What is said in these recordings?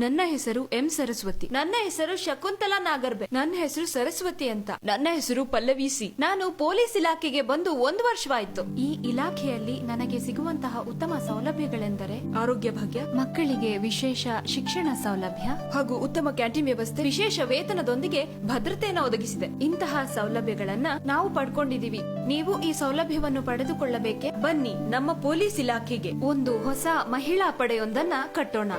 ನನ್ನ ಹೆಸರು ಎಂ ಸರಸ್ವತಿ. ನನ್ನ ಹೆಸರು ಶಕುಂತಲಾ ನಾಗರ್ಬೆ. ನನ್ನ ಹೆಸರು ಸರಸ್ವತಿ ಅಂತ. ನನ್ನ ಹೆಸರು ಪಲ್ಲವಿಸಿ. ನಾನು ಪೊಲೀಸ್ ಇಲಾಖೆಗೆ ಬಂದು 1 ವರ್ಷವಾಯ್ತು. ಈ ಇಲಾಖೆಯಲ್ಲಿ ನನಗೆ ಸಿಗುವಂತಹ ಉತ್ತಮ ಸೌಲಭ್ಯಗಳೆಂದರೆ ಆರೋಗ್ಯ ಭಾಗ್ಯ, ಮಕ್ಕಳಿಗೆ ವಿಶೇಷ ಶಿಕ್ಷಣ ಸೌಲಭ್ಯ ಹಾಗೂ ಉತ್ತಮ ಕ್ಯಾಂಟೀನ್ ವ್ಯವಸ್ಥೆ, ವಿಶೇಷ ವೇತನದೊಂದಿಗೆ ಭದ್ರತೆಯನ್ನು ಒದಗಿಸಿದೆ. ಇಂತಹ ಸೌಲಭ್ಯಗಳನ್ನ ನಾವು ಪಡ್ಕೊಂಡಿದೀವಿ. ನೀವು ಈ ಸೌಲಭ್ಯವನ್ನು ಪಡೆದುಕೊಳ್ಳಬೇಕೆ? ಬನ್ನಿ ನಮ್ಮ ಪೊಲೀಸ್ ಇಲಾಖೆಗೆ. ಒಂದು ಹೊಸ ಮಹಿಳಾ ಪಡೆಯೊಂದನ್ನ ಕಟ್ಟೋಣ.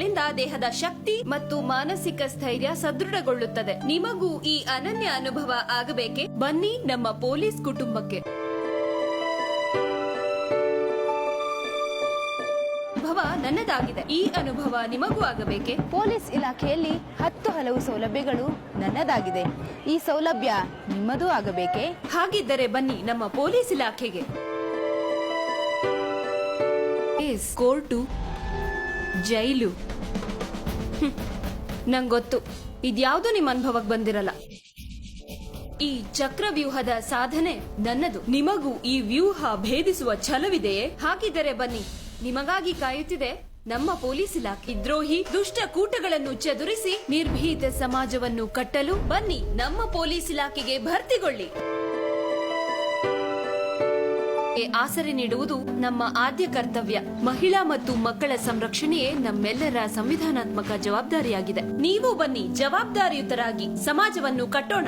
ಲಿಂದ ದೇಹದ ಶಕ್ತಿ ಮತ್ತು ಮಾನಸಿಕ ಸ್ಥೈರ್ಯ ಸದೃಢಗೊಳ್ಳುತ್ತದೆ. ನಿಮಗೂ ಈ ಅನನ್ಯ ಅನುಭವ ಆಗಬೇಕೆ? ಬನ್ನಿ ನಮ್ಮ ಪೊಲೀಸ್ ಕುಟುಂಬಕ್ಕೆ. ಅನುಭವ ನನ್ನದಾಗಿದೆ. ಈ ಅನುಭವ ನಿಮಗೂ ಆಗಬೇಕೆ? ಪೊಲೀಸ್ ಇಲಾಖೆಯಲ್ಲಿ 10 ಹಲವು ಸೌಲಭ್ಯಗಳು ನನ್ನದಾಗಿದೆ. ಈ ಸೌಲಭ್ಯ ನಿಮ್ಮದೂ ಆಗಬೇಕೆ? ಹಾಗಿದ್ದರೆ ಬನ್ನಿ ನಮ್ಮ ಪೊಲೀಸ್ ಇಲಾಖೆಗೆ. ಕೋರ್ಟು, ಜೈಲು, ನಂಗೊತ್ತು ಇದ್ಯಾವುದು ನಿಮ್ಮ ಅನುಭವಕ್ಕೆ ಬಂದಿರಲ್ಲ. ಈ ಚಕ್ರವ್ಯೂಹದ ಸಾಧನೆ ನನ್ನದು. ನಿಮಗೂ ಈ ವ್ಯೂಹ ಭೇದಿಸುವ ಛಲವಿದೆಯೇ? ಹಾಗಿದ್ದರೆ ಬನ್ನಿ, ನಿಮಗಾಗಿ ಕಾಯುತ್ತಿದೆ ನಮ್ಮ ಪೊಲೀಸ್ ಇಲಾಖೆ. ದ್ರೋಹಿ ದುಷ್ಟ ಕೂಟಗಳನ್ನು ಚದುರಿಸಿ ನಿರ್ಭೀತ ಸಮಾಜವನ್ನು ಕಟ್ಟಲು ಬನ್ನಿ ನಮ್ಮ ಪೊಲೀಸ್ ಇಲಾಖೆಗೆ ಭರ್ತಿಗೊಳ್ಳಿ. ಆಸರೆ ನೀಡುವುದು ನಮ್ಮ ಆದ್ಯ ಕರ್ತವ್ಯ. ಮಹಿಳಾ ಮತ್ತು ಮಕ್ಕಳ ಸಂರಕ್ಷಣೆಯೇ ನಮ್ಮೆಲ್ಲರ ಸಂವಿಧಾನಾತ್ಮಕ ಜವಾಬ್ದಾರಿಯಾಗಿದೆ. ನೀವು ಬನ್ನಿ, ಜವಾಬ್ದಾರಿಯುತರಾಗಿ ಸಮಾಜವನ್ನು ಕಟ್ಟೋಣ.